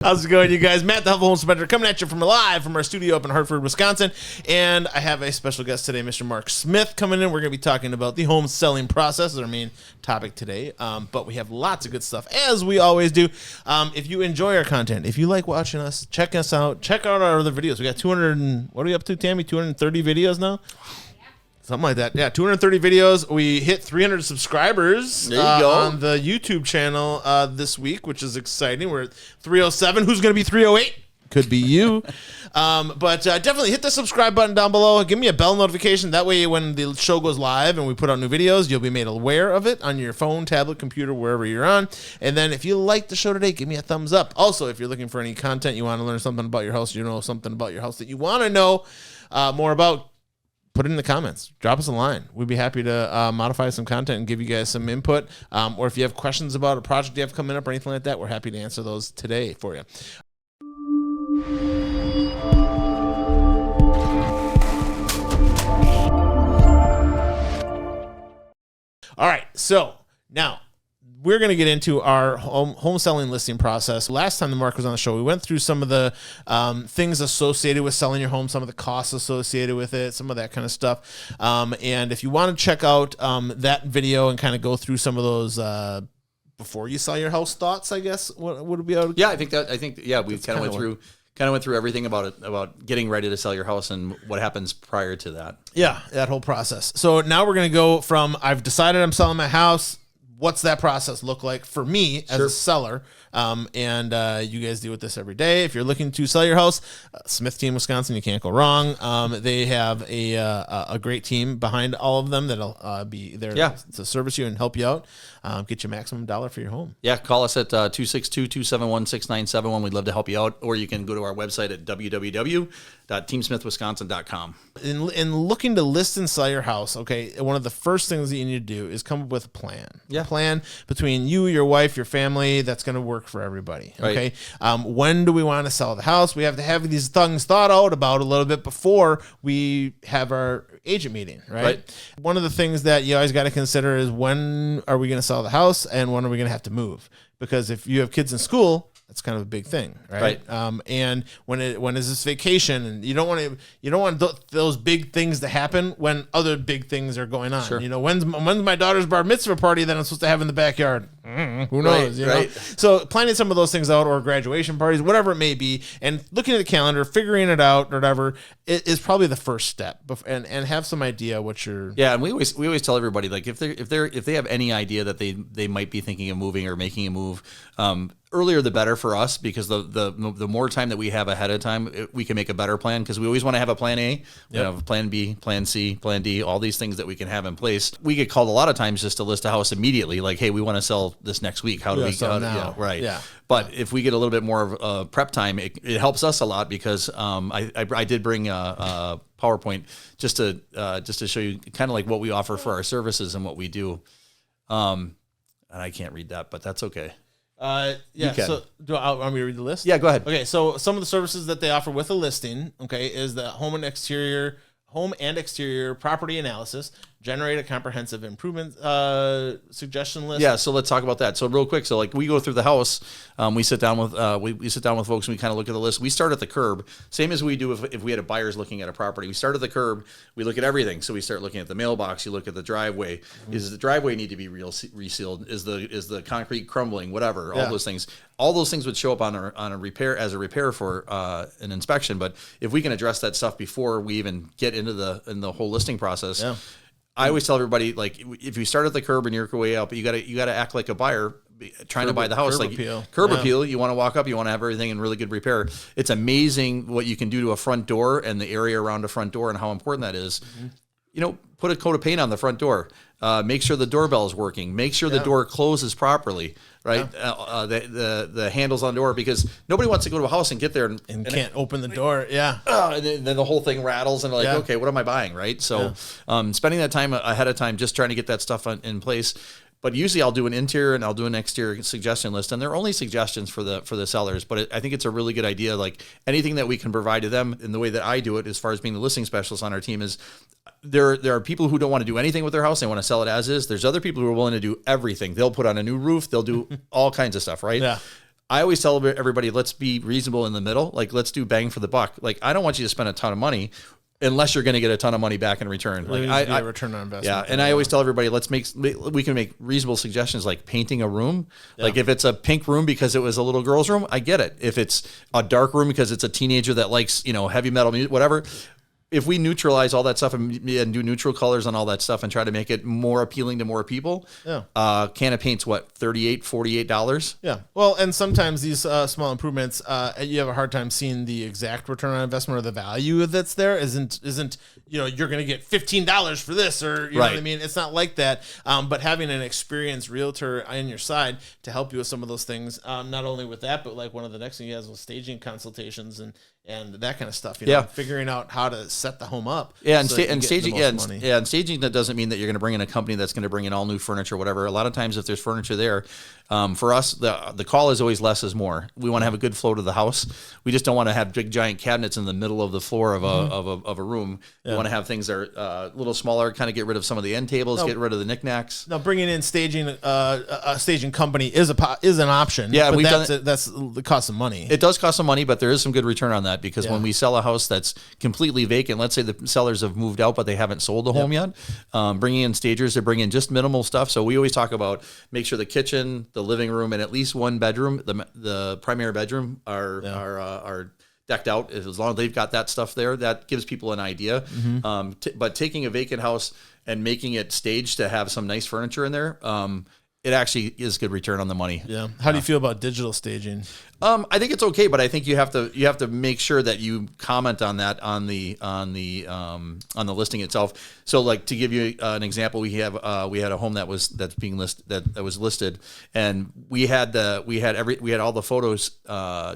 How's it going, you guys? Matt, the Helpful Home Inspector, coming at you live from our studio up in Hartford, Wisconsin. And I have a special guest today, Mr. Mark Smith, coming in. We're going to be talking about the home selling process, our main topic today. But we have lots of good stuff, as we always do. If you enjoy our content, if you like watching us, check us out. Check out our other videos. We got 200 and, what are we up to, Tammy? 230 videos now? Something like that. Yeah, 230 videos. We hit 300 subscribers on the YouTube channel this week, which is exciting. We're at 307. Who's going to be 308? Could be you. But definitely hit the subscribe button down below. Give me a bell notification. That way when the show goes live and we put out new videos, you'll be made aware of it on your phone, tablet, computer, wherever you're on. And then if you like the show today, give me a thumbs up. Also, if you're looking for any content, you want to learn something about your house, you know something about your house that you want to know more about, put it in the comments. Drop us a line. We'd be happy to modify some content and give you guys some input. Or if you have questions about a project you have coming up or anything like that, we're happy to answer those today for you. All right, so now we're going to get into our home selling listing process. Last time the Mark was on the show, we went through some of the things associated with selling your home, some of the costs associated with it, some of that kind of stuff. And if you want to check out that video and kind of go through some of those before you sell your house thoughts, I guess, what would it be? Yeah, I think we kind of went through everything about getting ready to sell your house and what happens prior to that. Yeah, that whole process. So now we're going to go from I've decided I'm selling my house. What's that process look like for me as a seller? And you guys deal with this every day. If you're looking to sell your house, Smith Team Wisconsin, you can't go wrong. They have a great team behind all of them that'll be there to service you and help you out. Get you maximum dollar for your home. Yeah, call us at 262-271-6971. We'd love to help you out. Or you can go to our website at www.teamsmithwisconsin.com. In looking to list and sell your house, okay, one of the first things that you need to do is come up with a plan. Yeah. A plan between you, your wife, your family that's going to work for everybody. Okay. Right. When do we want to sell the house? We have to have these things thought out about a little bit before we have our agent meeting, right? One of the things that you always got to consider is when are we going to sell the house and when are we going to have to move? Because if you have kids in school, that's kind of a big thing, right? And when is this vacation? And you don't want those big things to happen when other big things are going on. Sure. You know, when's my daughter's bar mitzvah party that I'm supposed to have in the backyard? Who knows? You know? So planning some of those things out, or graduation parties, whatever it may be, and looking at the calendar, figuring it out, or whatever, is probably the first step. And have some idea what you're. Yeah, and we always tell everybody, like, if they have any idea that they might be thinking of moving or making a move, earlier the better for us, because the more time that we have ahead of time, we can make a better plan, because we always want to have a plan A, we have a plan B, plan C, plan D, all these things that we can have in place. We get called a lot of times just to list a house immediately, like, hey, we want to sell this next week. How do we sell now? But if we get a little bit more of prep time, it helps us a lot, because I did bring a PowerPoint just to show you kind of like what we offer for our services and what we do. And I can't read that, but that's okay. So do I want me to read the list? Yeah, go ahead. Okay, so some of the services that they offer with a listing, okay, is the home and exterior property analysis, generate a comprehensive improvement suggestion list. Yeah, so let's talk about that. So real quick, so like we go through the house, we sit down with folks and we kind of look at the list. We start at the curb, same as we do if we had a buyers looking at a property. We start at the curb, we look at everything. So we start looking at the mailbox, you look at the driveway. Mm-hmm. Does the driveway need to be resealed? Is the concrete crumbling? Whatever, all those things. All those things would show up on a repair for an inspection. But if we can address that stuff before we even get into the whole listing process. Yeah. I always tell everybody, like, if you start at the curb and you work your way up, you gotta act like a buyer trying to buy the house. Like curb appeal, you want to walk up, you want to have everything in really good repair. It's amazing what you can do to a front door and the area around a front door and how important that is. Mm-hmm. You know, put a coat of paint on the front door. Make sure the doorbell is working. Make sure the door closes properly. Right, the handles on the door, because nobody wants to go to a house and get there and can't open the door. And then the whole thing rattles and like, okay, what am I buying? Right. So, spending that time ahead of time, just trying to get that stuff in place. But usually I'll do an interior and I'll do an exterior suggestion list, and they're only suggestions for the sellers. But I think it's a really good idea. Like anything that we can provide to them, in the way that I do it, as far as being the listing specialist on our team, is there are people who don't want to do anything with their house. They want to sell it as is. There's other people who are willing to do everything. They'll put on a new roof. They'll do all kinds of stuff, right? Yeah. I always tell everybody, let's be reasonable in the middle. Like, let's do bang for the buck. Like, I don't want you to spend a ton of money unless you're going to get a ton of money back in return. Like, I return on investment. Yeah, and I always tell everybody, we can make reasonable suggestions like painting a room. Yeah. Like if it's a pink room because it was a little girl's room, I get it. If it's a dark room because it's a teenager that likes, heavy metal music, whatever. If we neutralize all that stuff and do neutral colors on all that stuff and try to make it more appealing to more people, can of paint's what, $38, $48? Yeah. Well, and sometimes these small improvements, you have a hard time seeing the exact return on investment or the value that's there. Isn't you're going to get $15 for this, or you know what I mean? It's not like that. But having an experienced realtor on your side to help you with some of those things, not only with that, but like one of the next thing he has was staging consultations and that kind of stuff. Figuring out how to set the home up. Yeah, and staging. And staging, that doesn't mean that you're going to bring in a company that's going to bring in all new furniture or whatever. A lot of times, if there's furniture there, for us, the call is always less is more. We want to have a good flow to the house. We just don't want to have big giant cabinets in the middle of the floor of a room. We want to have things that are a little smaller. Kind of get rid of some of the end tables, get rid of the knickknacks. Now, bringing in staging a staging company is an option. Yeah, but that's the cost of money. It does cost some money, but there is some good return on that because when we sell a house that's completely vacant, let's say the sellers have moved out but they haven't sold the home yet, bringing in stagers to bring in just minimal stuff. So we always talk about make sure the kitchen, the living room, and at least one bedroom, the primary bedroom are decked out. As long as they've got that stuff there, that gives people an idea. But taking a vacant house and making it staged to have some nice furniture in there, it actually is good return on the money. Yeah. How do you feel about digital staging? I think it's okay, but I think you have to make sure that you comment on that on the listing itself. So, like to give you an example, we had a home that was listed, and we had all the photos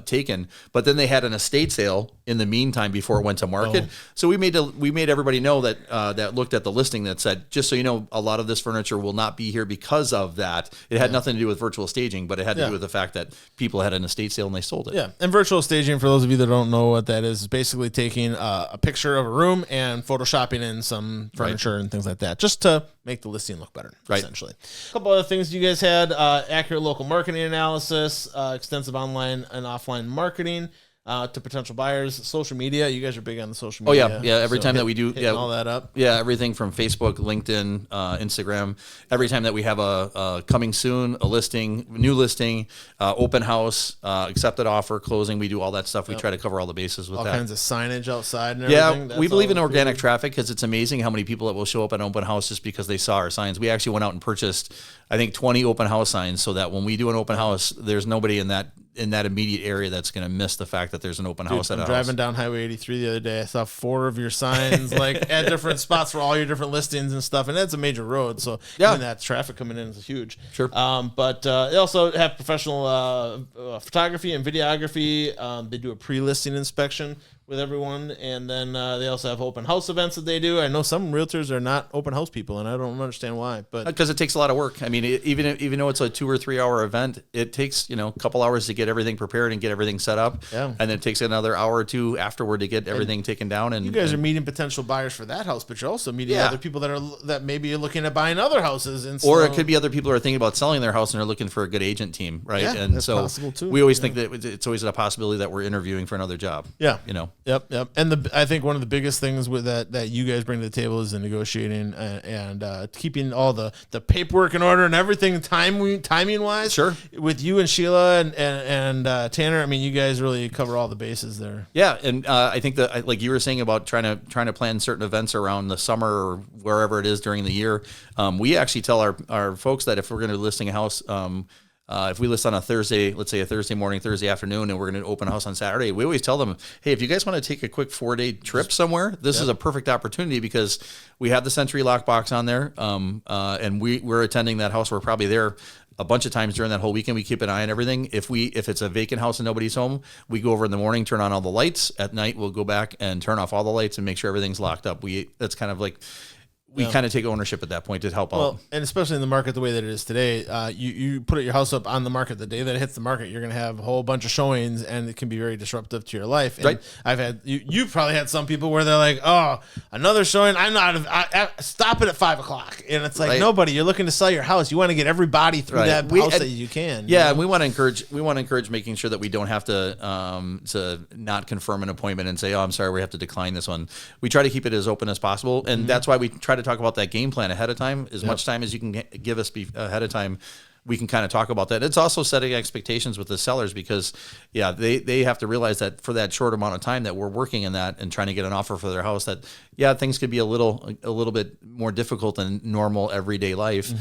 taken, but then they had an estate sale in the meantime before it went to market. So we made everybody know that looked at the listing that said, just so you know, a lot of this furniture will not be here because of that. It had nothing to do with virtual staging, but it had to do with the fact that people had an estate sale and they sold it. Yeah, and virtual staging, for those of you that don't know what that is basically taking a picture of a room and photoshopping in some furniture and things like that, just to make the listing look better, essentially. A couple other things you guys had, accurate local marketing analysis, extensive online and offline marketing to potential buyers, social media. You guys are big on the social media. Oh, yeah. Every time that we do all that up. Yeah, everything from Facebook, LinkedIn, Instagram. Every time that we have a coming soon, a listing, new listing, open house, accepted offer, closing, we do all that stuff. We try to cover all the bases with all that. kinds of signage outside and everything. Yeah, we believe in organic traffic because it's amazing how many people that will show up at an open house just because they saw our signs. We actually went out and purchased, I think, 20 open house signs so that when we do an open house, there's nobody in that immediate area that's going to miss the fact that there's an open house at a house. Driving down Highway 83 the other day, I saw 4 of your signs like at different spots for all your different listings and stuff, and that's a major road, so even that traffic coming in is huge. Sure. But they also have professional photography and videography. They do a pre-listing inspection with everyone, and then they also have open house events that they do. I know some realtors are not open house people, and I don't understand why. But because it takes a lot of work. I mean, even though it's a 2 or 3 hour event, it takes a couple hours to get everything prepared and get everything set up. Yeah. And then it takes another hour or two afterward to get everything taken down. And you guys are meeting potential buyers for that house, but you're also meeting other people that maybe are looking at buying other houses. And or it could be other people who are thinking about selling their house and are looking for a good agent team, right? Yeah, and that's so possible too. We always think that it's always a possibility that we're interviewing for another job. Yeah. Yep. And I think one of the biggest things with that you guys bring to the table is the negotiating and keeping all the paperwork in order and everything timing wise. Sure. With you and Sheila and Tanner, I mean, you guys really cover all the bases there. Yeah, and I think that, like you were saying about trying to plan certain events around the summer or wherever it is during the year, we actually tell our folks that if we're going to be listing a house. If we list on a Thursday, let's say a Thursday morning, Thursday afternoon, and we're going to open a house on Saturday, we always tell them, hey, if you guys want to take a quick 4-day trip somewhere, this is a perfect opportunity because we have the Century Lockbox on there, and we're attending that house. We're probably there a bunch of times during that whole weekend. We keep an eye on everything. If it's a vacant house and nobody's home, we go over in the morning, turn on all the lights. At night, we'll go back and turn off all the lights and make sure everything's locked up. That's kind of like we kind of take ownership at that point to help out. And especially in the market the way that it is today, you put your house up on the market the day that it hits the market, you're going to have a whole bunch of showings, and it can be very disruptive to your life. And right. I've had you've probably had some people where they're like, oh, another showing. I stop it at 5 o'clock, and it's like, nobody. You're looking to sell your house. You want to get everybody through that house that you can. Yeah, and we want to encourage making sure that we don't have to not confirm an appointment and say, oh, I'm sorry, we have to decline this one. We try to keep it as open as possible, and that's why we try to talk about that game plan ahead of time. As much time as you can give us ahead of time, we can kind of talk about that. It's also setting expectations with the sellers, because they have to realize that for that short amount of time that we're working in that and trying to get an offer for their house, that things could be a little bit more difficult than normal everyday life.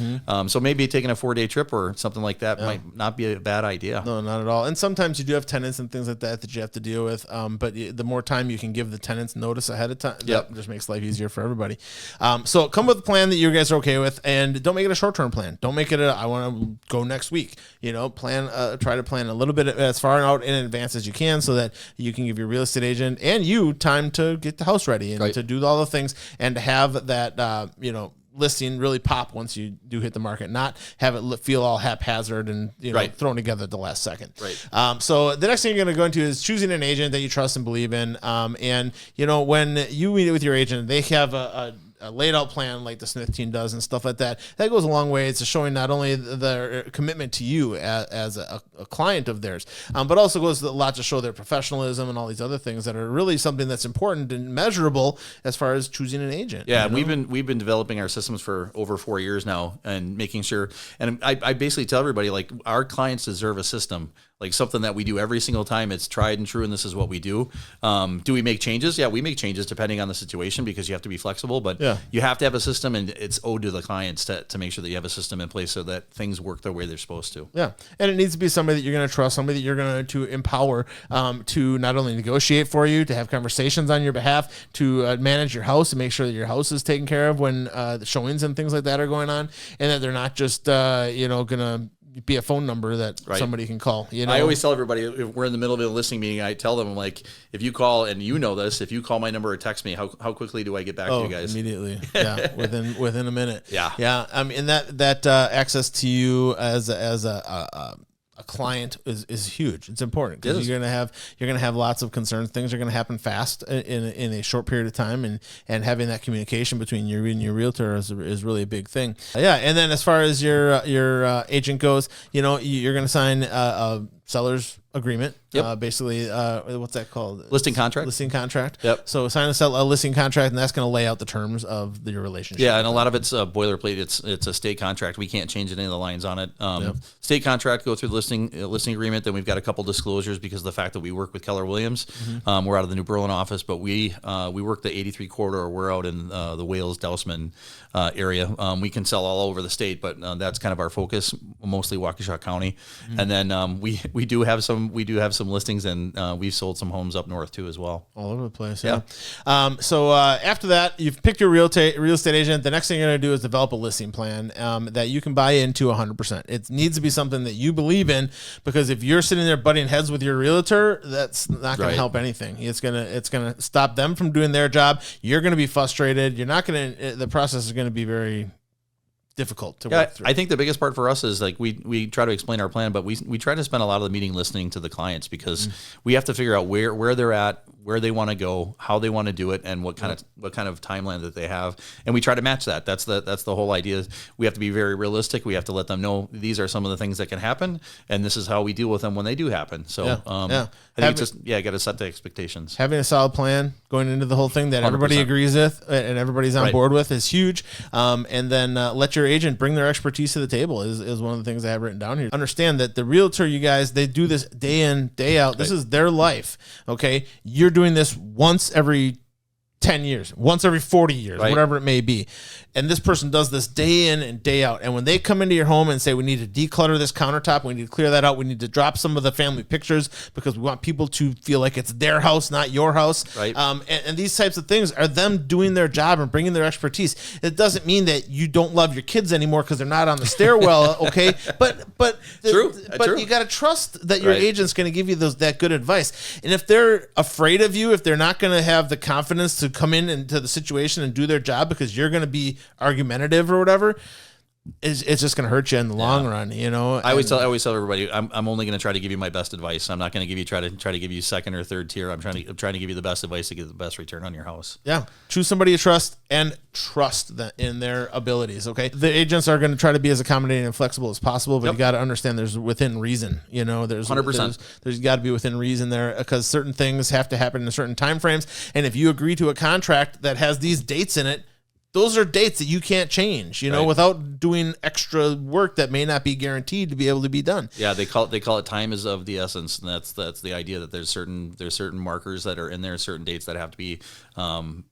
So maybe taking a 4-day trip or something like that might not be a bad idea. No, not at all. And sometimes you do have tenants and things like that you have to deal with. But the more time you can give the tenants notice ahead of time, that just makes life easier for everybody. So come with a plan that you guys are okay with, and don't make it a short-term plan. Don't make it I want to go next week. Try to plan a little bit as far out in advance as you can, so that you can give your real estate agent and you time to get the house ready and to do all the things, and to have that listing really pop once you do hit the market, not have it feel all haphazard and thrown together at the last second. So the next thing you're going to go into is choosing an agent that you trust and believe in. And when you meet with your agent, they have a laid out plan like the Smith team does and stuff like that. That goes a long way. It's showing not only their commitment to you as a client of theirs, but also goes a lot to show their professionalism and all these other things that are really something that's important and measurable as far as choosing an agent. Yeah, we've been developing our systems for over 4 years now, and making sure. And I basically tell everybody, like, our clients deserve a system. Like something that we do every single time. It's tried and true, and this is what we do. Do we make changes? Yeah, we make changes depending on the situation, because you have to be flexible. But you have to have a system, and it's owed to the clients to make sure that you have a system in place so that things work the way they're supposed to. Yeah, and it needs to be somebody that you're going to trust, somebody that you're going to empower to not only negotiate for you, to have conversations on your behalf, to manage your house and make sure that your house is taken care of when the showings and things like that are going on, and that they're not just going to be a phone number that somebody can call. I always tell everybody, if we're in the middle of a listing meeting, I tell them, like, if you call, and this, if you call my number or text me, how quickly do I get back to you guys? Immediately. Yeah, within a minute. Yeah. I mean, that access to you as a client is huge. It's important, because you're gonna have lots of concerns. Things are gonna happen fast in a short period of time, and having that communication between you and your realtor is really a big thing. And then as far as your agent goes, you're gonna sign a seller's agreement. Basically, what's that called? Listing contract. Listing contract. Yep. So sign a listing contract, and that's going to lay out the terms of your relationship. Yeah, and a lot of it's boilerplate. It's a state contract. We can't change any of the lines on it. State contract, go through the listing agreement. Then we've got a couple disclosures because of the fact that we work with Keller Williams. We're out of the New Berlin office, but we work the 83 corridor. We're out in the Wales, Dousman area. We can sell all over the state, but that's kind of our focus, mostly Waukesha County. And then we do have some listings, and we've sold some homes up north too as well. All over the place. Yeah. So after that, you've picked your real estate agent. The next thing you're going to do is develop a listing plan that you can buy into 100%. It needs to be something that you believe in, because if you're sitting there butting heads with your realtor, that's not going to help anything. It's gonna stop them from doing their job. You're going to be frustrated. The process is going to be very difficult to work through. I think the biggest part for us is, like, we try to explain our plan, but we try to spend a lot of the meeting listening to the clients, because we have to figure out where they're at, where they want to go, how they want to do it, and what kind of timeline that they have, and we try to match that. That's the whole idea. We have to be very realistic. We have to let them know these are some of the things that can happen, and this is how we deal with them when they do happen. So I think it's just got to set the expectations. Having a solid plan going into the whole thing that everybody 100%. Agrees with and everybody's on board with is huge. And then let your agent bring their expertise to the table is one of the things I have written down here. Understand that the realtor, you guys, they do this day in, day out. This is their life. Okay. You're doing this once every 10 years, once every 40 years, whatever it may be. And this person does this day in and day out. And when they come into your home and say, we need to declutter this countertop, we need to clear that out, we need to drop some of the family pictures because we want people to feel like it's their house, not your house. Right. And these types of things are them doing their job and bringing their expertise. It doesn't mean that you don't love your kids anymore because they're not on the stairwell, okay? But True. You got to trust that your agent's going to give you that good advice. And if they're afraid of you, if they're not going to have the confidence to come in into the situation and do their job because you're going to be argumentative or whatever, it's just going to hurt you in the long run, you know. I always tell everybody, I'm only going to try to give you my best advice. I'm not going to try to give you second or third tier. I'm trying to give you the best advice to get the best return on your house. Yeah, choose somebody you trust and trust in their abilities. Okay, the agents are going to try to be as accommodating and flexible as possible, but you got to understand there's within reason. You know, there's 100%. There's got to be within reason there because certain things have to happen in certain time frames, and if you agree to a contract that has these dates in it, those are dates that you can't change, you know, without doing extra work that may not be guaranteed to be able to be done. Yeah, they call it time is of the essence, and that's the idea that there's certain markers that are in there, certain dates that have to be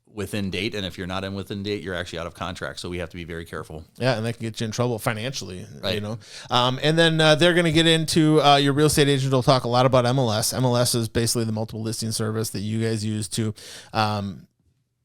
within date, and if you're not within date, you're actually out of contract. So we have to be very careful. Yeah, and that can get you in trouble financially, you know. And then they're going to get into your real estate agent will talk a lot about MLS. MLS is basically the multiple listing service that you guys use to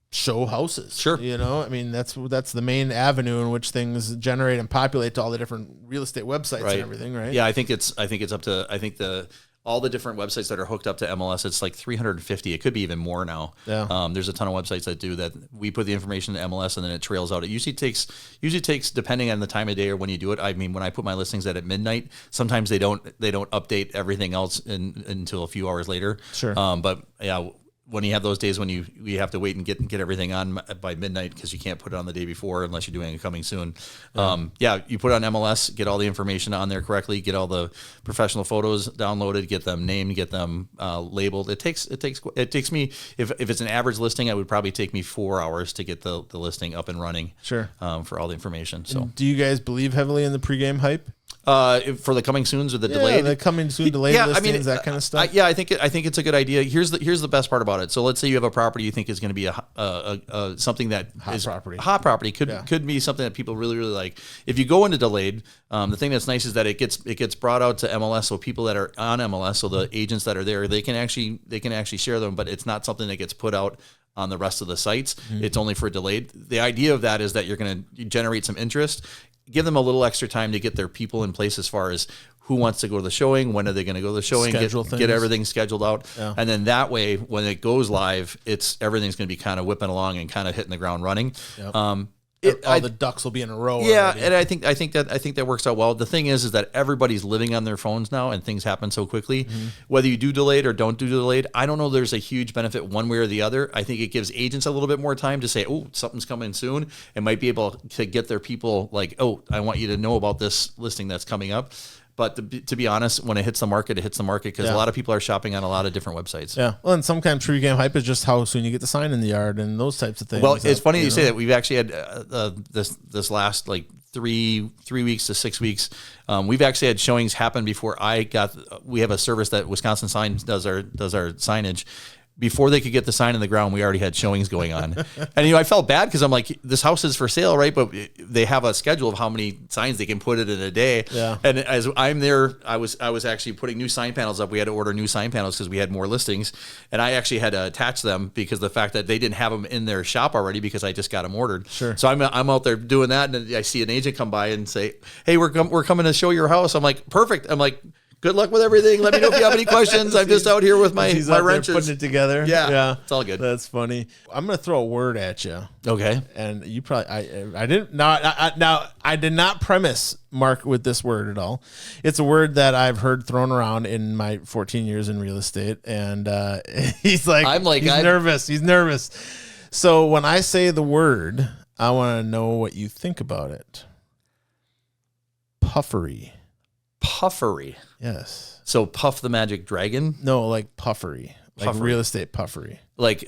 show houses. Sure. You know, I mean, that's the main avenue in which things generate and populate to all the different real estate websites and everything, right? Yeah, I think it's up to all the different websites that are hooked up to MLS, it's like 350. It could be even more now. Yeah. There's a ton of websites that do that. We put the information to MLS and then it trails out. It usually takes depending on the time of day or when you do it. I mean, when I put my listings at midnight, sometimes they don't update everything else until a few hours later. Sure. But yeah, when you have those days when you have to wait and get everything on by midnight because you can't put it on the day before unless you're doing it coming soon. You put it on MLS, get all the information on there correctly, get all the professional photos downloaded, get them named, get them labeled. It takes me if it's an average listing, it would probably take me 4 hours to get the listing up and running. Sure. For all the information. So, do you guys believe heavily in the pregame hype? For the coming soons or the delayed, the coming soon delayed listings, that kind of stuff. I think it's a good idea. Here's the best part about it. So let's say you have a property you think is going to be a something that hot property could be something that people really really like. If you go into delayed, the thing that's nice is that it gets brought out to MLS, so people that are on MLS, so the agents that are there, they can actually share them, but it's not something that gets put out on the rest of the sites. It's only for delayed. The idea of that is that you're going to generate some interest. Give them a little extra time to get their people in place as far as who wants to go to the showing, when are they going to go to the showing, get everything scheduled out. Yeah. And then that way, when it goes live, everything's going to be kind of whipping along and kind of hitting the ground running. Yep. All the ducks will be in a row. Yeah, already. and I think that works out well. The thing is that everybody's living on their phones now, and things happen so quickly. Mm-hmm. Whether you do delayed or don't do delayed, I don't know. There's a huge benefit one way or the other. I think it gives agents a little bit more time to say, "Oh, something's coming soon," and might be able to get their people like, "Oh, I want you to know about this listing that's coming up." But to be honest, when it hits the market because a lot of people are shopping on a lot of different websites. Yeah. Well, and sometimes pregame hype is just how soon you get the sign in the yard and those types of things. Well, it's funny you say that. We've actually had this last like 3 weeks to 6 weeks. We've actually had showings happen before we have a service that Wisconsin Signs does our signage. Before they could get the sign in the ground, we already had showings going on. And, I felt bad because I'm like, this house is for sale, right? But they have a schedule of how many signs they can put it in a day. Yeah. And as I'm there, I was actually putting new sign panels up. We had to order new sign panels because we had more listings. And I actually had to attach them because the fact that they didn't have them in their shop already because I just got them ordered. Sure. So I'm out there doing that. And I see an agent come by and say, hey, we're coming to show your house. I'm like, perfect. I'm like, good luck with everything. Let me know if you have any questions. I'm just out here with my wrenches. Putting it together. Yeah. It's all good. That's funny. I'm going to throw a word at you. Okay. And you probably, I didn't, now I did not premise Mark with this word at all. It's a word that I've heard thrown around in my 14 years in real estate. And he's nervous. He's nervous. So when I say the word, I want to know what you think about it. Puffery. Puffery. Yes. So Puff the Magic Dragon? No, like puffery. Like real estate puffery. Like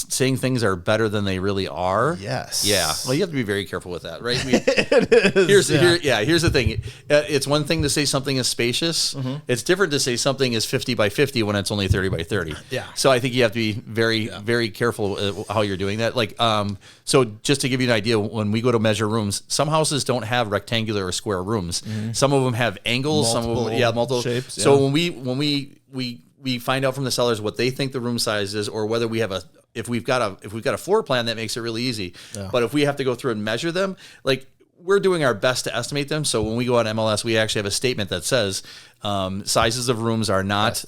saying things are better than they really are. Yes. Yeah. Well, you have to be very careful with that, right? It is. Here's the thing. It's one thing to say something is spacious. Mm-hmm. It's different to say something is 50 by 50 when it's only 30 by 30. Yeah. So I think you have to be very careful how you're doing that. Like, so just to give you an idea, when we go to measure rooms, some houses don't have rectangular or square rooms. Mm-hmm. Some of them have angles. Multiple shapes. Yeah. So when we find out from the sellers what they think the room size is, or whether we have if we've got a floor plan, that makes it really easy. Yeah. But if we have to go through and measure them, like we're doing our best to estimate them. So when we go on MLS, we actually have a statement that says Sizes of rooms are not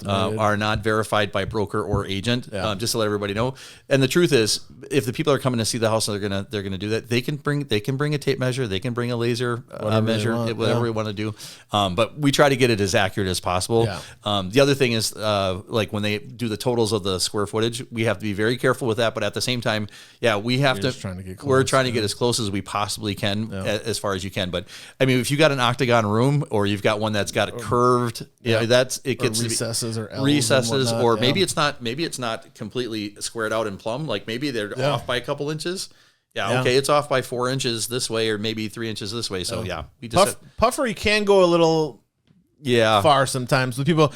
verified by broker or agent. Just to let everybody know. And the truth is, if the people are coming to see the house and they're gonna do that, they can bring a tape measure, they can bring a laser measure, whatever we want to do. But we try to get it as accurate as possible. The other thing is, like when they do the totals of the square footage, we have to be very careful with that. But at the same time, we're trying to get as close as we possibly can, as far as you can. But I mean, if you got an octagon room, or you've got one that's got a curved, it gets recesses or L's recesses, or maybe it's not completely squared out and plumb. Like maybe they're off by a couple inches. Okay, it's off by 4 inches this way, or maybe 3 inches this way. So we just puffery can go a little far sometimes with people.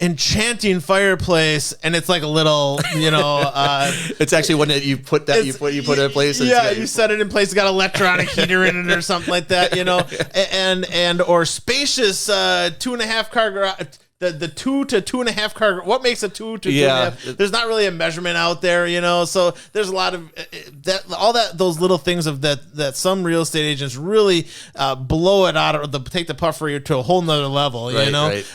Enchanting fireplace, and it's like a little, it's actually when you put it in place. You set it in place. It's got electronic heater in it or something like that, and or spacious 2.5 car garage. The 2 to 2.5 car. What makes a 2 to 2.5? There's not really a measurement out there, So there's a lot of those little things of that some real estate agents really blow it out, or take the puffery to a whole nother level, Right.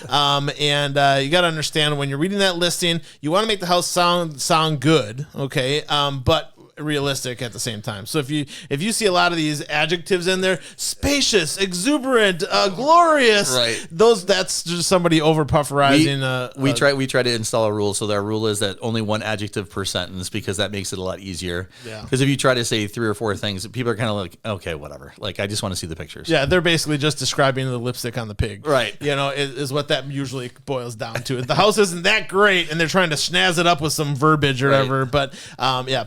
And you got to understand, when you're reading that listing, you want to make the house sound good, okay? But realistic at the same time. So if you see a lot of these adjectives in there, spacious, exuberant, glorious, right? That's just somebody over pufferizing. We try to install a rule. So our rule is that only one adjective per sentence, because that makes it a lot easier. Yeah. Because if you try to say 3 or 4 things, people are kind of like, okay, whatever. Like, I just want to see the pictures. Yeah, they're basically just describing the lipstick on the pig. Right. Is what that usually boils down to. The house isn't that great, and they're trying to snazz it up with some verbiage or whatever. But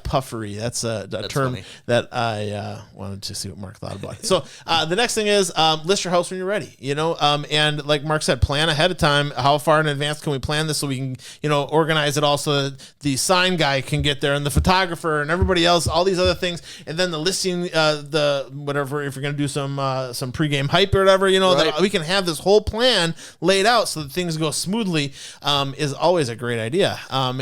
puffery. That's a term funny that I wanted to see what Mark thought about it. So the next thing is list your house when you're ready, and like Mark said, plan ahead of time. How far in advance can we plan this so we can, organize it all so that the sign guy can get there, and the photographer and everybody else, all these other things, and then the listing, the whatever, if you're going to do some pregame hype or whatever, that we can have this whole plan laid out so that things go smoothly, is always a great idea.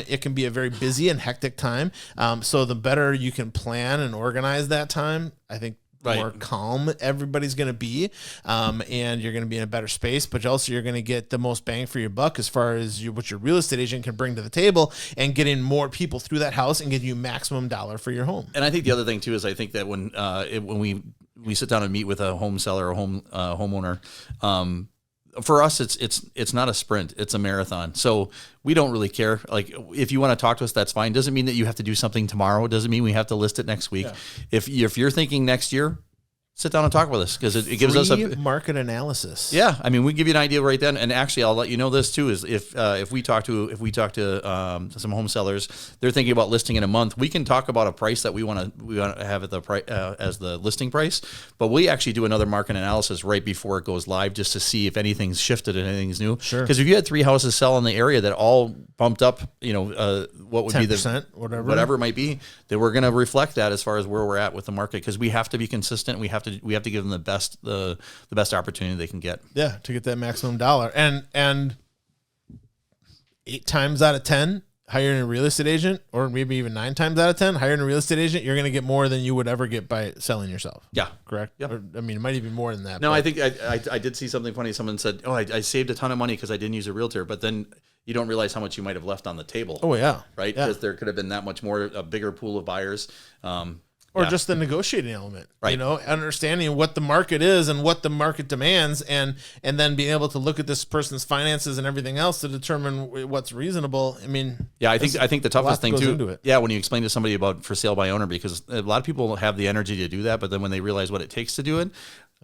It can be a very busy and hectic time. So the better you can plan and organize that time, I think the more calm everybody's going to be, and you're going to be in a better space, but also you're going to get the most bang for your buck as far as what your real estate agent can bring to the table, and getting more people through that house and getting you maximum dollar for your home. And I think the other thing too is, I think that when we sit down and meet with a home seller or homeowner, for us, it's not a sprint; it's a marathon. So we don't really care. Like, if you want to talk to us, that's fine. Doesn't mean that you have to do something tomorrow. Doesn't mean we have to list it next week. Yeah. If you're thinking next year, sit down and talk with us, because it gives us a market analysis. Yeah, I mean, we give you an idea right then. And actually, I'll let you know this too: is if we talk to some home sellers, they're thinking about listing in a month. We can talk about a price that we want to have at the price as the listing price, but we actually do another market analysis right before it goes live, just to see if anything's shifted and anything's new. Sure. Because if you had 3 houses sell in the area that all bumped up, what would 10%, be the whatever it might be, then we're going to reflect that as far as where we're at with the market, because we have to be consistent. We have to give them the best opportunity they can get. Yeah, to get that maximum dollar. And 8 times out of 10, hiring a real estate agent, or maybe even 9 times out of 10, hiring a real estate agent, you're going to get more than you would ever get by selling yourself. Yeah. Correct? Yeah. Or, I mean, it might even be more than that. No, I think I did see something funny. Someone said, I saved a ton of money because I didn't use a realtor, but then you don't realize how much you might have left on the table. Oh, yeah. Right? Because there could have been that much more, a bigger pool of buyers. Or just the negotiating element, right? Understanding what the market is and what the market demands, and then being able to look at this person's finances and everything else to determine what's reasonable. I mean, I think the toughest thing too, when you explain to somebody about for sale by owner, because a lot of people have the energy to do that, but then when they realize what it takes to do it,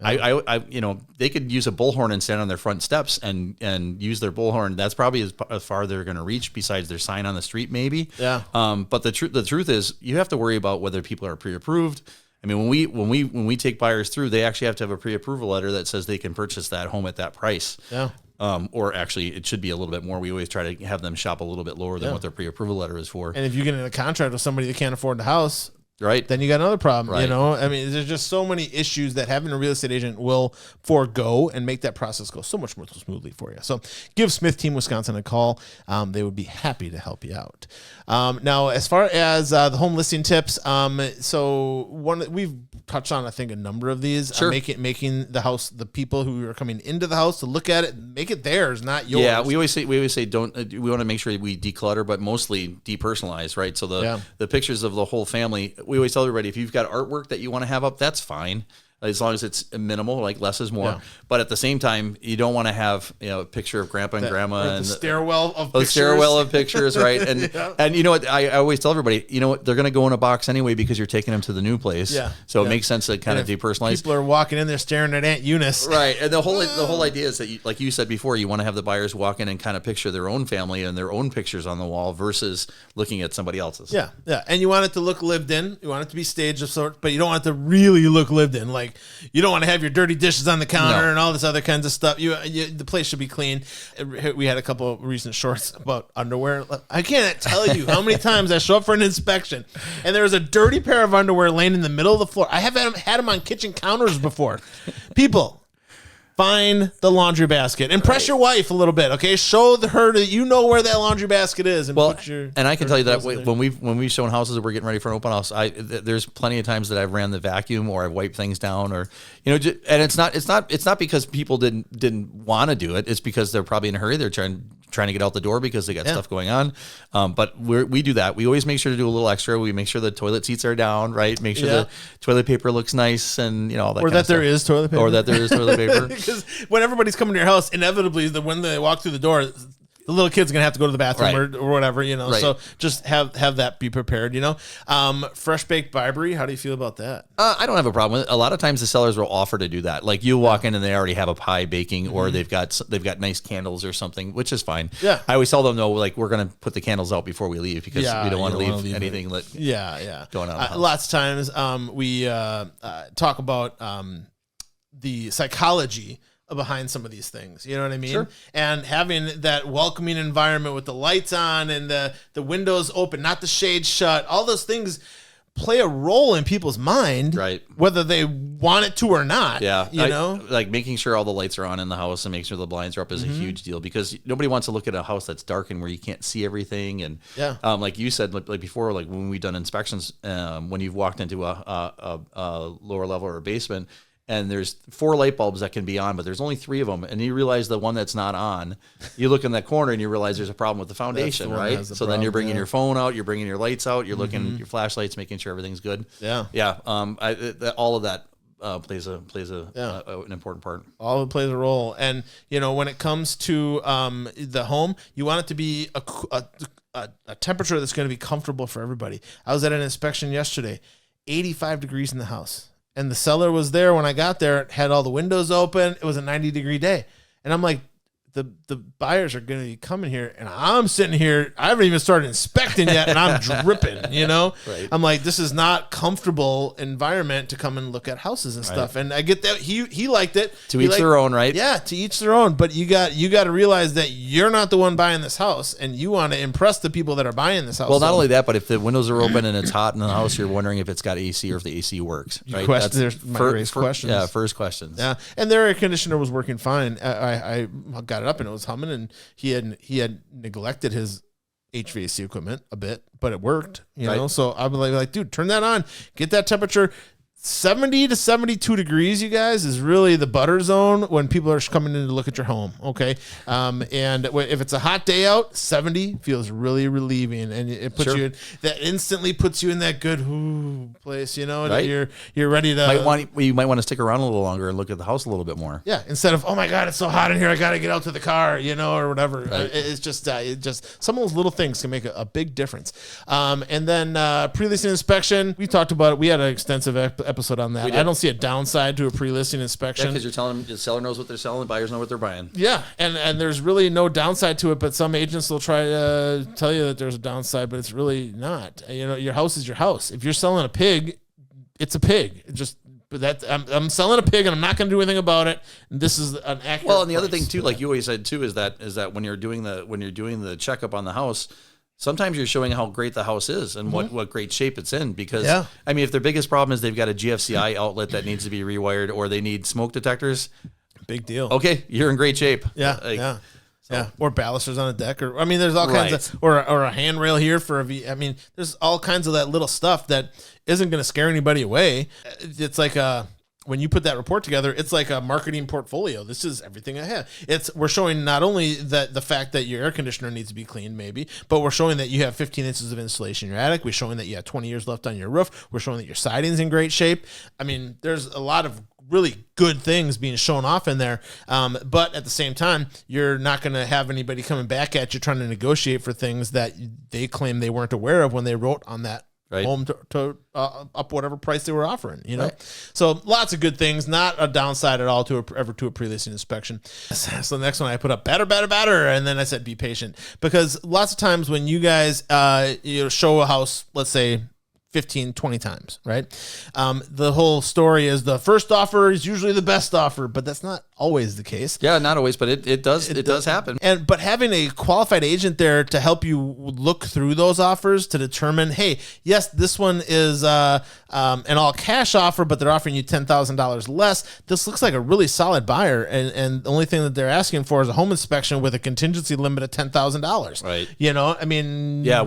they could use a bullhorn and stand on their front steps and use their bullhorn. That's probably as far they're going to reach, besides their sign on the street, maybe. Yeah. But the truth is, you have to worry about whether people are pre-approved. I mean, when we take buyers through, they actually have to have a pre-approval letter that says they can purchase that home at that price. Yeah. Or actually, it should be a little bit more. We always try to have them shop a little bit lower than what their pre-approval letter is for. And if you get in a contract with somebody that can't afford the house, Right. then you got another problem. Right. You know, I mean, there's just so many issues that having a real estate agent will forego and make that process go so much more smoothly for you. So give Smith Team Wisconsin a call. They would be happy to help you out. Now, as far as the home listing tips, so we've touched on, I think, a number of these. Sure. Making the house, the people who are coming into the house to look at it, make it theirs, not yours. Yeah, we always say don't. We want to make sure we declutter, but mostly depersonalize, right? So the pictures of the whole family. We always tell everybody, if you've got artwork that you want to have up, that's fine, as long as it's minimal, like less is more. Yeah. But at the same time, you don't want to have a picture of grandpa and grandma and the stairwell of pictures, right? And and you know what, I always tell everybody, you know what, they're going to go in a box anyway because you're taking them to the new place. Yeah. So it makes sense to kind of depersonalize. People are walking in there staring at Aunt Eunice. Right. And the whole idea is that, like you said before, you want to have the buyers walk in and kind of picture their own family and their own pictures on the wall versus looking at somebody else's. Yeah. Yeah. And you want it to look lived in. You want it to be staged of sorts, but you don't want it to really look lived in. Like, you don't want to have your dirty dishes on the counter and all this other kinds of stuff. The place should be clean. We had a couple of recent shorts about underwear. I can't tell you how many times I show up for an inspection and there was a dirty pair of underwear laying in the middle of the floor. I have had them on kitchen counters before. People, find the laundry basket. Impress your wife a little bit, okay? Show her that you know where that laundry basket is. And I can tell you that when we've shown houses that we're getting ready for an open house, there's plenty of times that I've ran the vacuum or I've wiped things down, or and it's not because people didn't want to do it. It's because they're probably in a hurry. They're trying to get out the door because they got stuff going on. But we do that. We always make sure to do a little extra. We make sure the toilet seats are down, right? Make sure the toilet paper looks nice and all that. Or that there is toilet paper. Or that there is toilet paper. Because when everybody's coming to your house, inevitably, when they walk through the door, the little kid's gonna have to go to the bathroom or whatever, Right. So just have that be prepared, Fresh baked Barbary. How do you feel about that? I don't have a problem with it. A lot of times the sellers will offer to do that. Like you walk in and they already have a pie baking, or they've got nice candles or something, which is fine. Yeah. I always tell them though, like we're gonna put the candles out before we leave because we don't want to leave anything lit. Going on. Lots of times we talk about the psychology behind some of these things, you know what I mean? Sure. And having that welcoming environment with the lights on and the windows open, not the shades shut, all those things play a role in people's mind, right? Whether they want it to or not. Yeah, like making sure all the lights are on in the house and making sure the blinds are up is a huge deal, because nobody wants to look at a house that's dark and where you can't see everything. And like you said, like before, like when we've done inspections, when you've walked into a lower level or a basement, and there's 4 light bulbs that can be on, but there's only 3 of them. And you realize the one that's not on, you look in that corner and you realize there's a problem with the foundation, right? So then you're bringing your phone out, you're bringing your lights out, you're looking your flashlights, making sure everything's good. Yeah. Yeah. All of that plays an important part. All of it plays a role. And, when it comes to the home, you want it to be a temperature that's going to be comfortable for everybody. I was at an inspection yesterday, 85 degrees in the house. And the seller was there when I got there, had all the windows open. It was a 90-degree day. And I'm like, the buyers are going to be coming here, and I'm sitting here. I haven't even started inspecting yet, and I'm dripping, Right. I'm like, this is not comfortable environment to come and look at houses and stuff. And I get that. He liked it. To each their own, right? Yeah, to each their own. But you got to realize that you're not the one buying this house, and you want to impress the people that are buying this house. Well, not only that, but if the windows are open and it's hot in the house, you're wondering if it's got AC or if the AC works. Right? There's raise questions. Yeah, first questions. Yeah, and their air conditioner was working fine. I got it up and it was humming, and he had neglected his HVAC equipment a bit, but it worked, So I'm like, dude, turn that on, get that temperature. 70 to 72 degrees, you guys, is really the butter zone when people are coming in to look at your home. Okay. And if it's a hot day out, 70 feels really relieving, and it puts you in, that instantly puts you in that good place, Right. You're ready to you might want to stick around a little longer and look at the house a little bit more. Yeah. Instead of, oh my God, it's so hot in here, I got to get out to the car, or whatever. Right. It's just some of those little things can make a big difference. And then pre-listing inspection, we talked about it. We had an extensive episode on that. I don't see a downside to a pre-listing inspection. Yeah, because you're telling them the seller knows what they're selling, buyers know what they're buying. Yeah, and there's really no downside to it, but some agents will try to tell you that there's a downside, but it's really not. Your house is your house. If you're selling a pig, it's a pig. I'm selling a pig and I'm not going to do anything about it. And this is an accurate. Well, and the other thing too, like you always said too, is that when you're doing the checkup on the house, sometimes you're showing how great the house is and what great shape it's in. Because, Yeah. I mean, if their biggest problem is they've got a GFCI outlet that needs to be rewired or they need smoke detectors, Big deal. okay, you're in great shape. Yeah, Like, yeah. Yeah, or balusters on a deck, or I mean, there's all kinds Right. of, or a handrail here for a V. I mean, there's all kinds of that little stuff that isn't going to scare anybody away. It's like when you put that report together, it's like a marketing portfolio. This is everything I have. We're showing not only that the fact that your air conditioner needs to be cleaned, maybe, but we're showing that you have 15 inches of insulation in your attic. We're showing that you have 20 years left on your roof. We're showing that your siding's in great shape. I mean, there's a lot of really good things being shown off in there. But at the same time, you're not going to have anybody coming back at you trying to negotiate for things that they claim they weren't aware of when they wrote on that home to up whatever price they were offering, you know? Right. So lots of good things, not a downside at all to a pre-listing inspection. So the next one I put up better. And then I said, be patient, because lots of times when you guys, show a house, let's say 15, 20 times, right? The whole story is the first offer is usually the best offer, but that's not always the case. Yeah, not always, but it does happen. But having a qualified agent there to help you look through those offers to determine, hey, yes, this one is an all cash offer, but they're offering you $10,000 less. This looks like a really solid buyer, and the only thing that they're asking for is a home inspection with a contingency limit of $10,000. Right. You know, I mean, yeah,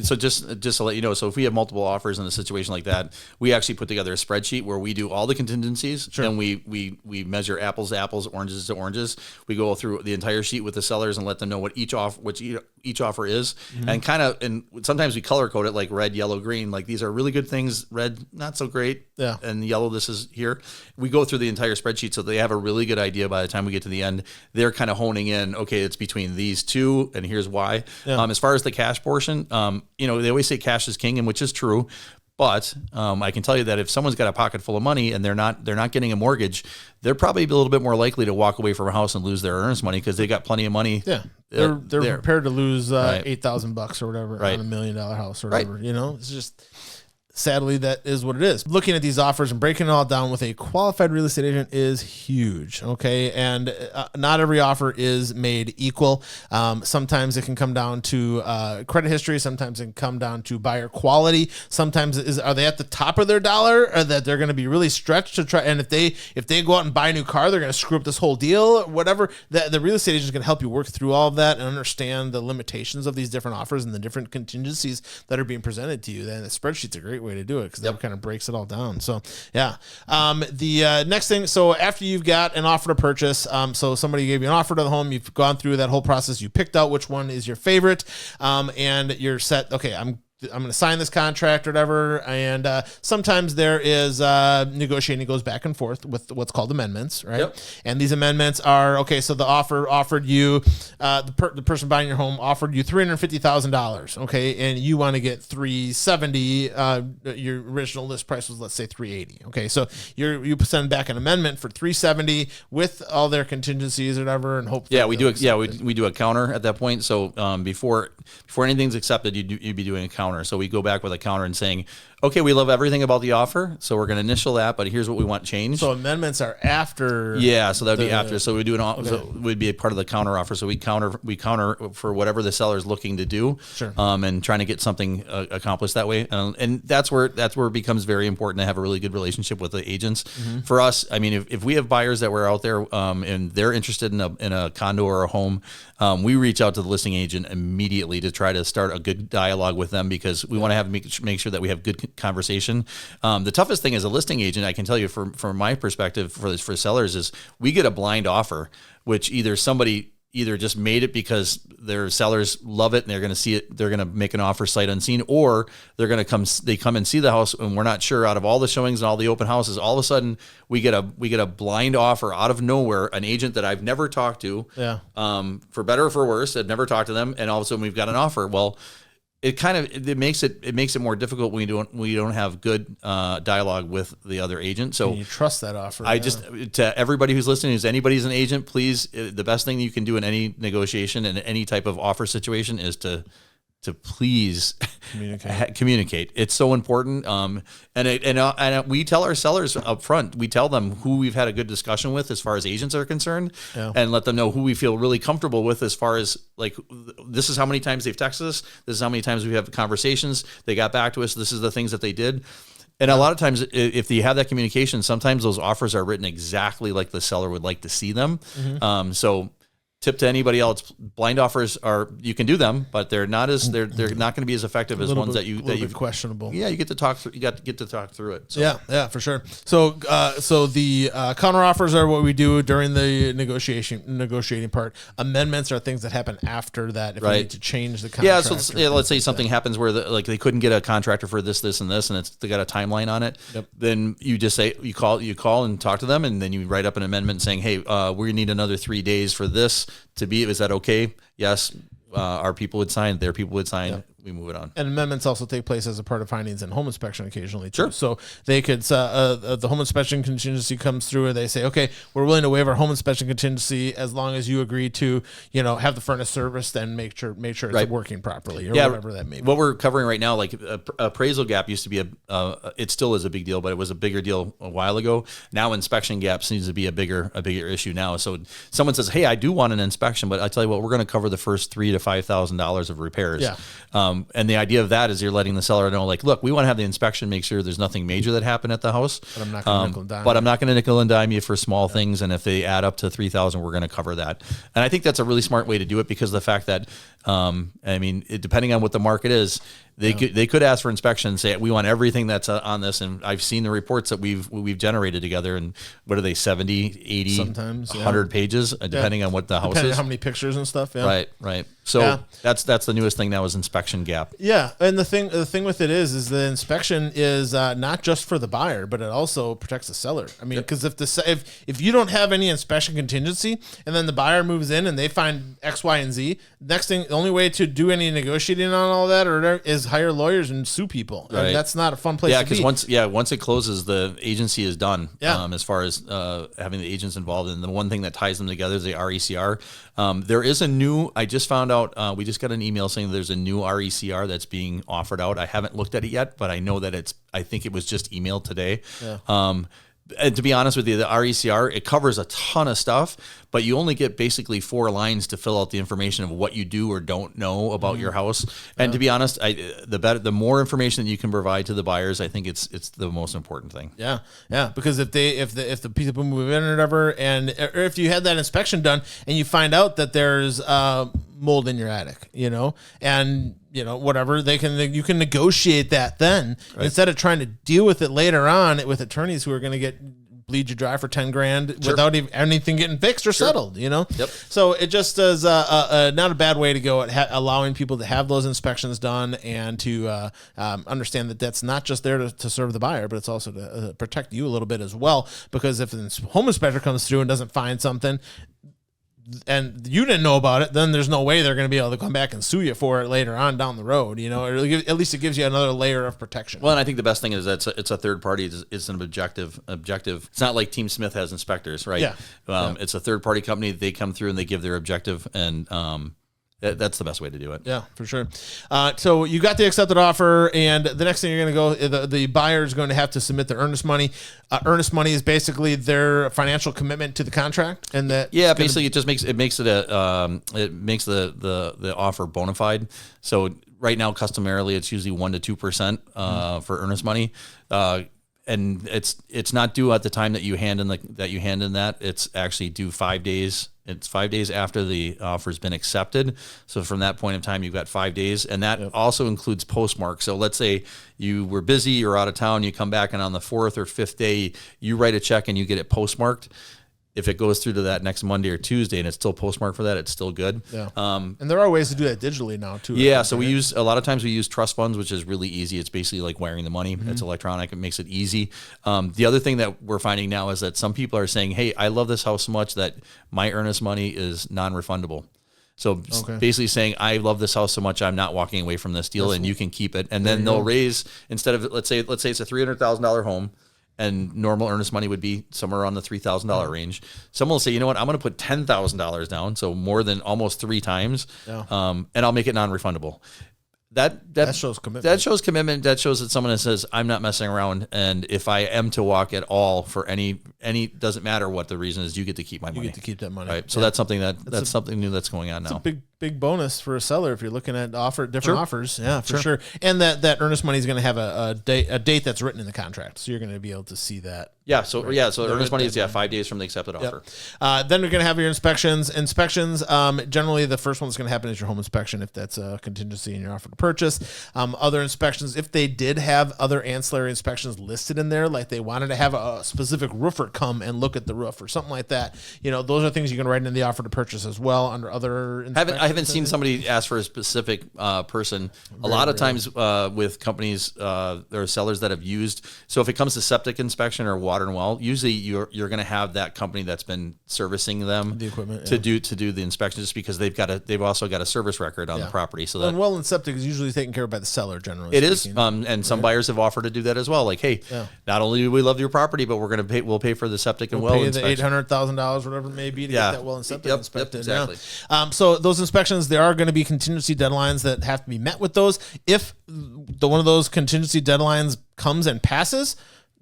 so just to let you know, so if we have multiple offers in a situation like that, we actually put together a spreadsheet where we do all the contingencies, and we measure apples to apples, oranges to oranges. We go through the entire sheet with the sellers and let them know what each offer is, and sometimes we color code it like red, yellow, green. Like these are really good things. Red, not so great. Yeah. And yellow, this is here. We go through the entire spreadsheet so they have a really good idea by the time we get to the end. They're kind of honing in, okay, it's between these two, and here's why. Yeah. As far as the cash portion, they always say cash is king, and which is true. But I can tell you that if someone's got a pocket full of money and they're not getting a mortgage, they're probably a little bit more likely to walk away from a house and lose their earnest money because they got plenty of money. Yeah, they're prepared to lose $8,000 or whatever on $1 million house or whatever. Right. You know, it's just. Sadly, that is what it is. Looking at these offers and breaking it all down with a qualified real estate agent is huge, okay? And not every offer is made equal. Sometimes it can come down to credit history. Sometimes it can come down to buyer quality. Sometimes are they at the top of their dollar, or that they're going to be really stretched to try? And if they go out and buy a new car, they're going to screw up this whole deal. Whatever. The real estate agent is going to help you work through all of that and understand the limitations of these different offers and the different contingencies that are being presented to you. Then the spreadsheet's a great way to do it, because that kind of breaks it all down. So yeah. The next thing, so after you've got an offer to purchase, so somebody gave you an offer to the home, you've gone through that whole process, you picked out which one is your favorite, and you're set. Okay, I'm going to sign this contract or whatever. And sometimes there is negotiating goes back and forth with what's called amendments, right? Yep. And these amendments are, okay, so the offer offered you, the person buying your home offered you $350,000, okay? And you want to get $370,000. Your original list price was, let's say, $380,000. Okay, so you send back an amendment for $370,000 with all their contingencies or whatever, and hope. Yeah, we do a counter at that point. So before anything's accepted, you'd be doing a counter. So we go back with a counter and saying, okay, we love everything about the offer, so we're going to initial that, but here's what we want changed. So amendments are after. Yeah, so that would be after. So we do so would be a part of the counter offer. So we counter for whatever the seller is looking to do, sure. And trying to get something accomplished that way. And that's where it becomes very important to have a really good relationship with the agents. Mm-hmm. For us, I mean, if we have buyers that were out there and they're interested in a condo or a home, we reach out to the listing agent immediately to try to start a good dialogue with them, because we want to make sure that we have good conversation. The toughest thing as a listing agent, I can tell you from my perspective for sellers, is we get a blind offer, which somebody just made it because their sellers love it and they're going to see it. They're going to make an offer sight unseen, or they come and see the house, and we're not sure, out of all the showings and all the open houses, all of a sudden we get a blind offer out of nowhere, an agent that I've never talked to, for better or for worse, I've never talked to them, and all of a sudden we've got an offer. Well, it makes it more difficult when you don't have good dialogue with the other agent. So you trust that offer. Just, to everybody who's listening, if anybody's an agent, please, the best thing you can do in any negotiation and any type of offer situation is to to please communicate. It's so important. And we tell our sellers up front, we tell them who we've had a good discussion with as far as agents are concerned, and let them know who we feel really comfortable with as far as like, this is how many times they've texted us. This is how many times we have conversations. They got back to us. This is the things that they did. And a lot of times, if you have that communication, sometimes those offers are written exactly like the seller would like to see them. So tip to anybody else, blind offers you can do them, but they're not they're not going to be as effective as ones that you questionable. Yeah, you get to talk through it. So. Yeah, for sure. So the counter offers are what we do during the negotiating part. Amendments are things that happen after that if we need to change the contract. Yeah, so let's say something happens where they couldn't get a contractor for this, and this, and they got a timeline on it. Yep. Then you just say you call and talk to them, and then you write up an amendment saying, hey, we need another 3 days for this to be. Is that okay? Yes. Our people would sign. Their people would sign. Yep. We move it on. And amendments also take place as a part of findings and home inspection occasionally too. Sure. So they could the home inspection contingency comes through and they say, okay, we're willing to waive our home inspection contingency as long as you agree to, have the furnace serviced and make sure it's working properly or whatever that may be. What we're covering right now, like appraisal gap used to be it still is a big deal, but it was a bigger deal a while ago. Now inspection gaps needs to be a bigger issue now. So someone says, hey, I do want an inspection, but I tell you what, we're going to cover the first $3,000 to $5,000 of repairs. Yeah. And the idea of that is you're letting the seller know, like, look, we want to have the inspection, make sure there's nothing major that happened at the house. But I'm not going to nickel and dime. But I'm not going to nickel and dime you for small things. And if they add up to $3,000, we're going to cover that. And I think that's a really smart way to do it because of the fact that, depending on what the market is, they could ask for inspection and say, we want everything that's on this. And I've seen the reports that we've generated together. And what are they, 70, 80, sometimes 100 pages, depending on what the house is. How many pictures and stuff. Yeah. Right. So that's the newest thing now is inspection gap. Yeah. And the thing with it is the inspection is not just for the buyer, but it also protects the seller. I mean, because if you don't have any inspection contingency and then the buyer moves in and they find X, Y, and Z, next thing, the only way to do any negotiating on all that is hire lawyers and sue people. Right. And that's not a fun place to be. Because once it closes, the agency is done. Yeah. As far as having the agents involved, and the one thing that ties them together is the RECR. There is a new. I just found out. We just got an email saying there's a new RECR that's being offered out. I haven't looked at it yet, but I know that I think it was just emailed today. Yeah. And to be honest with you, the RECR, it covers a ton of stuff, but you only get basically 4 lines to fill out the information of what you do or don't know about your house. And to be honest, the more information that you can provide to the buyers, I think it's the most important thing. Yeah. Because if the people move in or whatever, or if you had that inspection done and you find out that there's mold in your attic, and whatever, you can negotiate that then instead of trying to deal with it later on with attorneys who are going to bleed you dry for $10,000 without even anything getting fixed or settled, Yep. So it just is not a bad way to go at allowing people to have those inspections done and to understand that that's not just there to serve the buyer, but it's also to protect you a little bit as well. Because if the home inspector comes through and doesn't find something, and you didn't know about it, then there's no way they're going to be able to come back and sue you for it later on down the road. Or at least it gives you another layer of protection. Well, and I think the best thing is that it's a third party. It's an objective. It's not like Team Smith has inspectors, right? Yeah. It's a third party company. They come through and they give their objective, and that's the best way to do it. Yeah, for sure. So you got the accepted offer, and the next thing you're going to go, the buyer is going to have to submit their earnest money. Earnest money is basically their financial commitment to the contract, and that basically it just makes the offer bona fide. So right now, customarily, it's usually 1% to 2% for earnest money. And it's not due at the time that you hand in that. It's actually due 5 days. It's 5 days after the offer's been accepted. So from that point in time, you've got 5 days, and that also includes postmark. So let's say you were busy, you're out of town, you come back, and on the 4th or 5th day, you write a check and you get it postmarked. If it goes through to that next Monday or Tuesday and it's still postmarked for that, it's still good. Yeah. And there are ways to do that digitally now too. Yeah. So a lot of times we use trust funds, which is really easy. It's basically like wiring the money. It's electronic. It makes it easy. The other thing that we're finding now is that some people are saying, hey, I love this house so much that my earnest money is non-refundable. So basically saying, I love this house so much, I'm not walking away from this deal, and you can keep it. And then they'll raise, instead of, let's say it's a $300,000 home, and normal earnest money would be somewhere around the $3,000 range. Someone will say, you know what, I'm going to put $10,000 down, so more than almost 3 times, and I'll make it non-refundable. That shows commitment. That shows commitment. That shows that someone that says, I'm not messing around. And if I am to walk at all for any, doesn't matter what the reason is, you get to keep my money. You get to keep that money. Right. So that's something that's something new that's going on now. It's a big bonus for a seller if you're looking at different offers. Yeah, for sure. And that earnest money is going to have a date that's written in the contract. So you're going to be able to see that. Yeah. So earnest money is 5 days from the accepted offer. Then we're going to have your inspections. Generally the first one that's going to happen is your home inspection if that's a contingency in your offer to purchase. Other inspections, if they did have other ancillary inspections listed in there, like they wanted to have a specific roofer come and look at the roof or something like that, those are things you can write in the offer to purchase as well under other inspections. I haven't seen somebody ask for a specific person. A lot of times with companies, there are sellers that have used. So if it comes to septic inspection or water and well, usually you're going to have that company that's been servicing them the equipment to do the inspection, just because they've also got a service record on the property. So that well and septic is usually taken care of by the seller generally. It speaking. Is, and some buyers have offered to do that as well. Like, hey, not only do we love your property, but we'll pay for the septic and well inspection. The $800,000, whatever it may be, to get that well and septic inspected. Exactly. So those inspections, there are going to be contingency deadlines that have to be met with those. If one of those contingency deadlines comes and passes,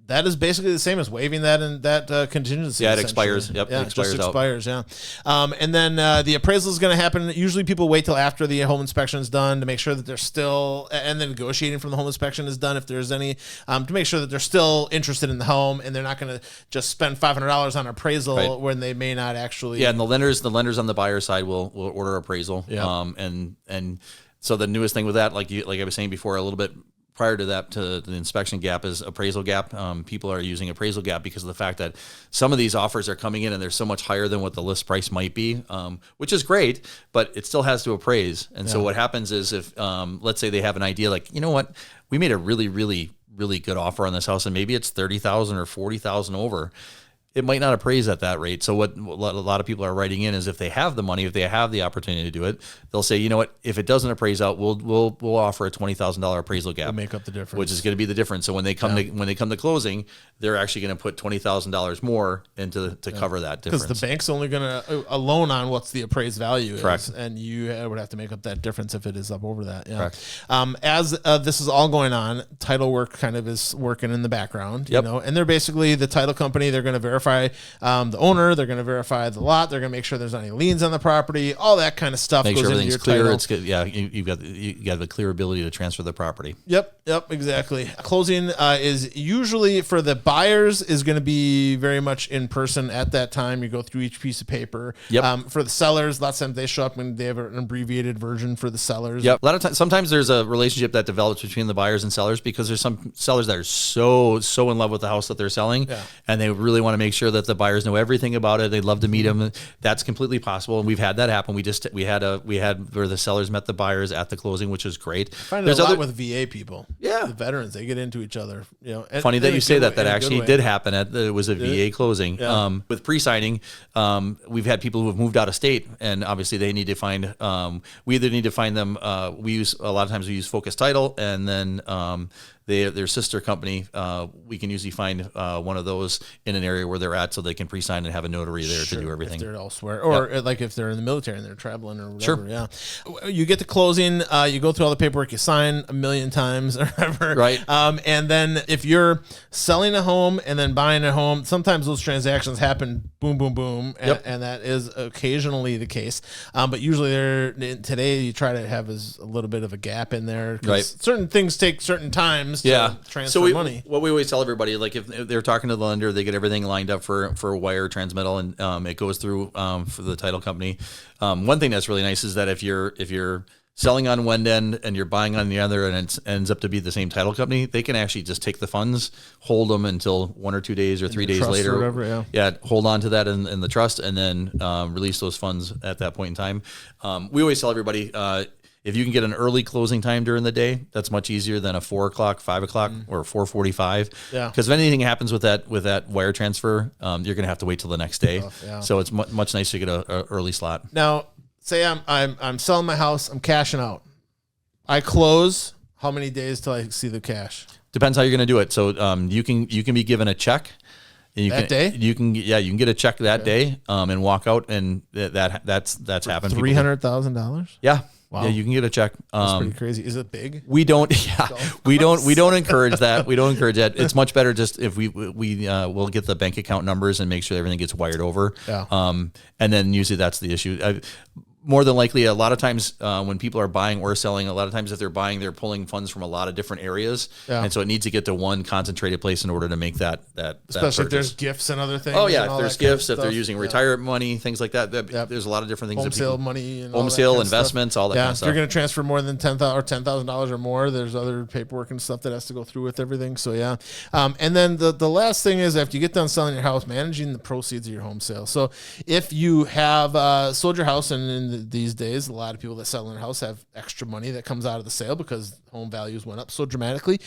that is basically the same as waiving that contingency. Yeah, it expires. Yep, yeah, it expires. Yeah. And then the appraisal is going to happen. Usually people wait till after the home inspection is done to make sure that they're still, and then negotiating from the home inspection is done if there's any, to make sure that they're still interested in the home and they're not going to just spend $500 on appraisal when they may not actually. Yeah, and the lenders on the buyer side will order appraisal. Yeah. And so the newest thing with that, like I was saying before, a little bit prior to that, to the inspection gap, is appraisal gap. People are using appraisal gap because of the fact that some of these offers are coming in and they're so much higher than what the list price might be, which is great, but it still has to appraise. And so what happens is if, let's say they have an idea like, you know what, we made a really, really, really good offer on this house and maybe it's 30,000 or 40,000 over. It might not appraise at that rate. So what a lot of people are writing in is if they have the money, if they have the opportunity to do it, they'll say, you know what, if it doesn't appraise out, we'll offer a $20,000 appraisal gap. We'll make up the difference, which is going to be the difference. So when they come to closing, they're actually going to put $20,000 more into to cover that difference. Because the bank's only going to a loan on what's the appraised value. Correct. Is, and you would have to make up that difference if it is up over that. Yeah. Correct. As this is all going on, title work kind of is working in the background. You know, and they're basically the title company. They're going to verify the owner. They're going to verify the lot. They're going to make sure there's not any liens on the property. All that kind of stuff. Make goes sure into everything's your clear. title. It's good. Yeah, you got the clear ability to transfer the property. Yep, exactly. Closing is usually for the buyers is going to be very much in person at that time. You go through each piece of paper. Yep. For the sellers, lots of times they show up when they have an abbreviated version for the sellers. Yep. A lot of times, sometimes there's a relationship that develops between the buyers and sellers because there's some sellers that are so in love with the house that they're selling, and they really want to make sure that the buyers know everything about it. They'd love to meet them. That's completely possible, and we've had that happen. We had where the sellers met the buyers at the closing, which is great. I find it a lot with VA people. Yeah, the veterans, they get into each other. Funny that you say that. That actually did happen. It was a VA closing. Yeah. With pre-signing, we've had people who have moved out of state, and obviously they need to find. We either need to find them. We use Focus Title, and then their sister company. We can usually find one of those in an area where they're at, so they can pre-sign and have a notary there to do everything. If they're elsewhere, or like if they're in the military and they're traveling or whatever. Sure. Yeah. You get to closing. You go through all the paperwork. You sign 1,000,000 times or whatever. Right. And then if you're selling a home and then buying a home, sometimes those transactions happen. Boom, boom, boom, and that is occasionally the case. But usually today you try to have a little bit of a gap in there. Right. Certain things take certain times. To transfer money. What we always tell everybody, like if they're talking to the lender, they get everything lined up for wire transmittal, and it goes through for the title company. One thing that's really nice is that if you're selling on one end and you're buying on the other, and it ends up to be the same title company, they can actually just take the funds, hold them until 1 or 2 days or 3 days later. Or whatever, hold on to that in the trust, and then release those funds at that point in time. We always tell everybody, if you can get an early closing time during the day, that's much easier than a 4 o'clock, 5 o'clock, or 4:45. Yeah. Because if anything happens with that wire transfer, you're going to have to wait till the next day. So it's much nicer to get a early slot. Now, say I'm selling my house, I'm cashing out. I close. How many days till I see the cash? Depends how you're going to do it. So you can be given a check. Day? You can get a check that day and walk out, and that's happened. $300,000. Yeah. Wow. Yeah, you can get a check. That's pretty crazy. Is it big? We don't. Yeah, we don't encourage that. We don't encourage that. It's much better just if we'll get the bank account numbers and make sure everything gets wired over. Yeah. And then usually that's the issue. More than likely, a lot of times when people are buying or selling, a lot of times if they're buying, they're pulling funds from a lot of different areas, and so it needs to get to one concentrated place in order to make that especially if there's purchase. gifts and other things. Oh yeah, and all if there's that kind of gifts, if they're stuff. using retirement money, things like that. There's a lot of different things. Home that people, sale money, and all home that sale kind of investments, stuff. all that kind of If stuff. you're going to transfer more than $10,000 or more, there's other paperwork and stuff that has to go through with everything. So yeah, and then the last thing is after you get done selling your house, managing the proceeds of your home sale. So if you have sold your house, and in these days, a lot of people that sell in their house have extra money that comes out of the sale because home values went up so dramatically.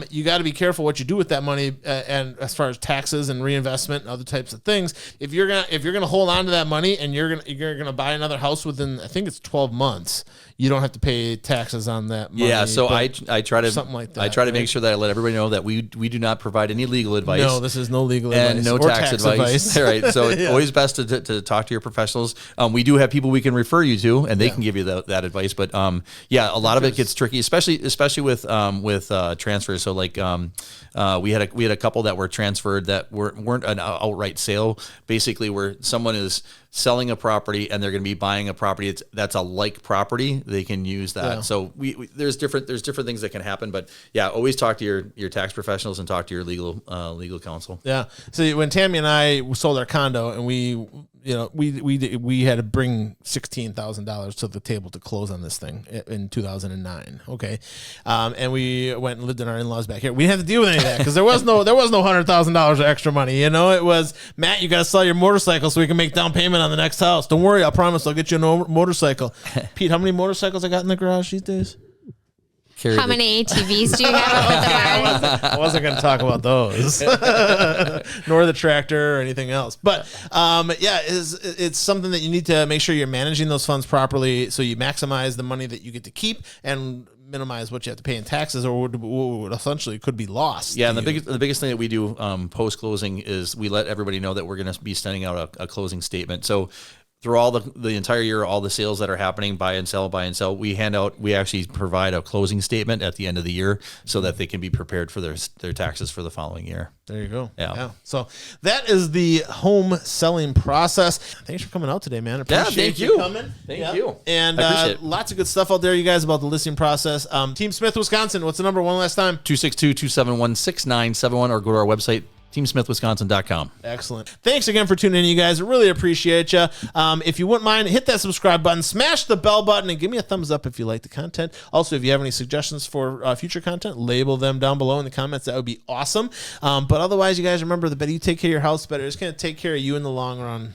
You got to be careful what you do with that money, and as far as taxes and reinvestment and other types of things. If you're gonna hold on to that money and you're gonna buy another house within, I think it's 12 months, you don't have to pay taxes on that money. Yeah, so I try to something like that. I try to make sure that I let everybody know that we do not provide any legal advice. No, this is no legal and advice no or tax advice. All right, so it's always best to talk to your professionals. We do have people we can refer you to, and they can give you that advice. But a lot of it gets tricky, especially with transfers. So like we had a couple that were transferred that weren't an outright sale. Basically, where someone is selling a property and they're going to be buying a property that's a like property, they can use that. Yeah. So there's different things that can happen, but yeah, always talk to your tax professionals and talk to your legal counsel. Yeah. So when Tammy and I sold our condo, and we had to bring $16,000 to the table to close on this thing in 2009. Okay, and we went and lived in our in-laws back here. We didn't have to deal with any of that because there was no $100,000 of extra money. You know, it was, Matt, you got to sell your motorcycle so we can make down payment on the next house. Don't worry, I promise I'll get you a motorcycle. Pete, how many motorcycles I got in the garage these days? How many ATVs do you have up at the barn? I wasn't going to talk about those, nor the tractor or anything else. But it's something that you need to make sure you're managing those funds properly, so you maximize the money that you get to keep and minimize what you have to pay in taxes, or what essentially could be lost. Yeah, and the biggest thing that we do post closing is we let everybody know that we're going to be sending out a closing statement. So through all the entire year, all the sales that are happening, buy and sell, we actually provide a closing statement at the end of the year so that they can be prepared for their taxes for the following year. There you go. Yeah. So that is the home selling process. Thanks for coming out today, man. Thank you. Coming. Thank you. And I appreciate it. lots of good stuff out there, you guys, about the listing process. Team Smith, Wisconsin. What's the number one last time? 262-271-6971, or go to our website, teamsmithwisconsin.com. Excellent. Thanks again for tuning in, you guys. I really appreciate you. If you wouldn't mind, hit that subscribe button, smash the bell button, and give me a thumbs up if you like the content. Also, if you have any suggestions for future content, label them down below in the comments. That would be awesome. But otherwise, you guys remember, the better you take care of your house, the better it's going to take care of you in the long run.